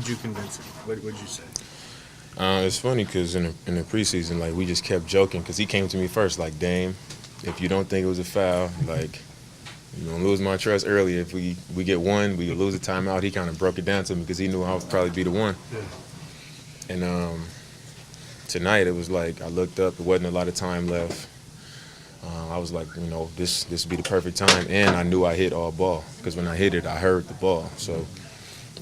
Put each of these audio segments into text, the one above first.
did you convince him? What would you say? It's funny because in the preseason, like, we just kept joking because he came to me first, like, Dame, if you don't think it was a foul, like, you're going to lose my trust early. If we get one, we lose a timeout. He kind of broke it down to me because he knew I would probably be the one. Yeah. And tonight it was like I looked up, there wasn't a lot of time left. I was like, this would be the perfect time. And I knew I hit all ball because when I hit it, I heard the ball. So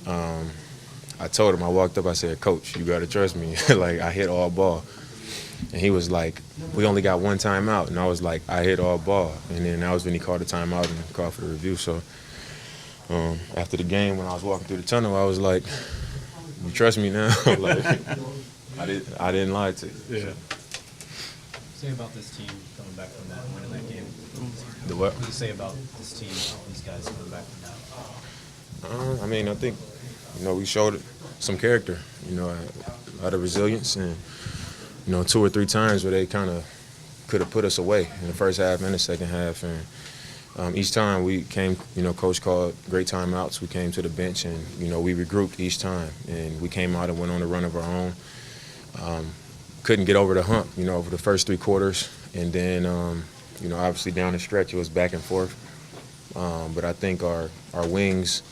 I told him, I walked up, I said, Coach, you got to trust me. Like, I hit all ball. And he was like, we only got one timeout. And I was like, I hit all ball. And then that was when he called the timeout and called for the review. So after the game, when I was walking through the tunnel, I was like, you trust me now? Like, I didn't lie to you. Yeah. Say about this team coming back from that, winning that game. The what? What do you say about this team, these guys coming back from that? I mean, I think, we showed some character, a lot of resilience, and, 2 or 3 times where they kind of could have put us away in the first half and the second half. And each time we came, Coach called great timeouts. We came to the bench and, we regrouped each time. And we came out and went on a run of our own. Couldn't get over the hump, over the first 3 quarters. And then, obviously down the stretch, it was back and forth. But I think our wings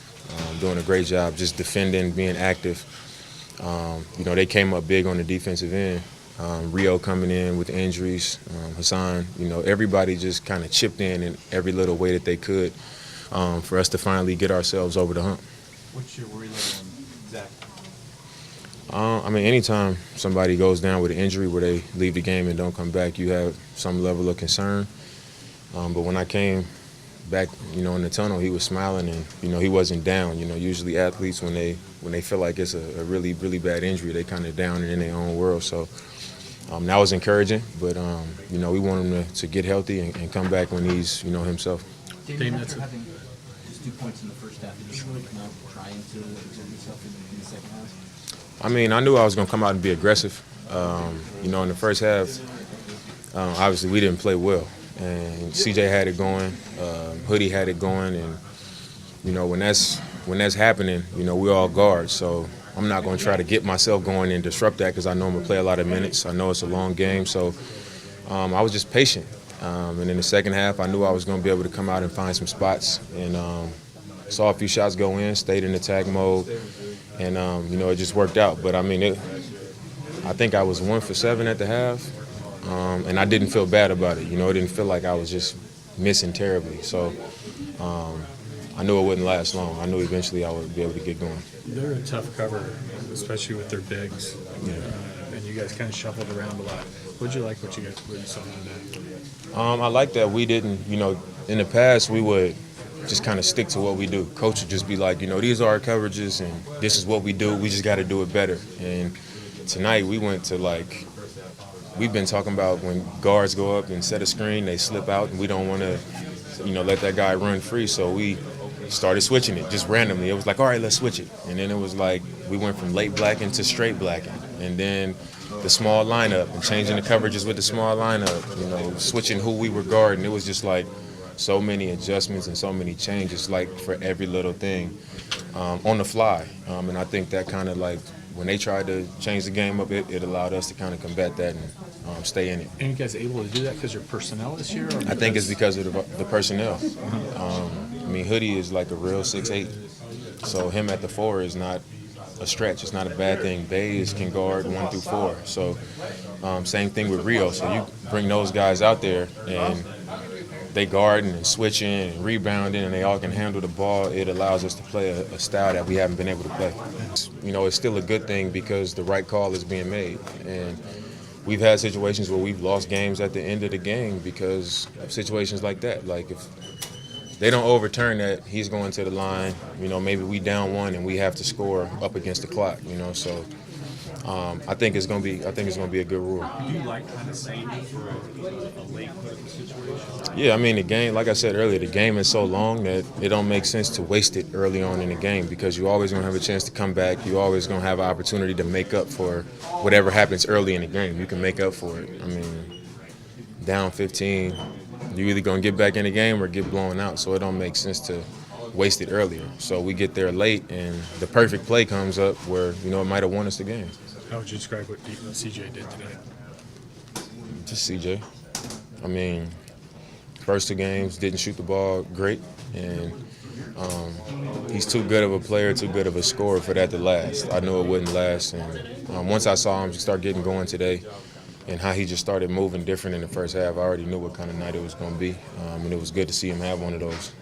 doing a great job just defending, being active. They came up big on the defensive end. Rio coming in with injuries, Hassan, everybody just kind of chipped in every little way that they could for us to finally get ourselves over the hump. What's your worry level on Zach? I mean, anytime somebody goes down with an injury where they leave the game and don't come back, you have some level of concern. But when I came back, in the tunnel, he was smiling and, he wasn't down. Usually athletes, when they feel like it's a really, really bad injury, they kind of down and in their own world. So that was encouraging. But, we want him to get healthy and come back when he's, himself. Damian, after having just 2 points in the first half, did you not trying to exert yourself in the second half? I mean, I knew I was going to come out and be aggressive. In the first half, obviously we didn't play well. And CJ had it going, Hoodie had it going, and when that's happening, we all guard. So I'm not going to try to get myself going and disrupt that because I know I'm going to play a lot of minutes. I know it's a long game, so I was just patient. And in the second half, I knew I was going to be able to come out and find some spots, and saw a few shots go in, stayed in attack mode, and it just worked out. But I mean, I think I was 1 for 7 at the half. And I didn't feel bad about it. It didn't feel like I was just missing terribly. So I knew it wouldn't last long. I knew eventually I would be able to get going. They're a tough cover, especially with their bigs. Yeah. And you guys kind of shuffled around a lot. What you saw today? I like that we didn't, in the past we would just kind of stick to what we do. Coach would just be like, these are our coverages and this is what we do. We just got to do it better. And tonight we went to we've been talking about when guards go up and set a screen, they slip out, and we don't want to, let that guy run free. So we started switching it just randomly. It was like, all right, let's switch it. And then it was like we went from late blacking to straight blacking. And then the small lineup and changing the coverages with the small lineup, switching who we were guarding. It was just like so many adjustments and so many changes, for every little thing on the fly. And I think that kind of when they tried to change the game up, it allowed us to kind of combat that and stay in it. And you guys able to do that because your personnel this year? I think it's because of the personnel. I mean, Hoodie is like a real 6'8", so him at the 4 is not a stretch. It's not a bad thing. Bays can guard 1 through 4. So same thing with Rio. So you bring those guys out there and they guarding and switching and rebounding, and they all can handle the ball. It allows us to play a style that we haven't been able to play. It's still a good thing because the right call is being made. And we've had situations where we've lost games at the end of the game because of situations like that. Like if they don't overturn that, he's going to the line. Maybe we down 1 and we have to score up against the clock. So I think it's going to be a good rule. Do you like kind of saving for a late situation? Yeah, I mean, the game, like I said earlier, the game is so long that it don't make sense to waste it early on in the game because you're always going to have a chance to come back. You're always going to have an opportunity to make up for whatever happens early in the game. You can make up for it. I mean, down 15, you're either going to get back in the game or get blown out. So it don't make sense to wasted earlier. So we get there late, and the perfect play comes up where, you know, it might have won us the game. How would you describe what CJ did tonight? Just CJ. I mean, first 2 games, didn't shoot the ball great, and he's too good of a player, too good of a scorer for that to last. I knew it wouldn't last, and once I saw him start getting going today and how he just started moving different in the first half, I already knew what kind of night it was going to be, and it was good to see him have one of those.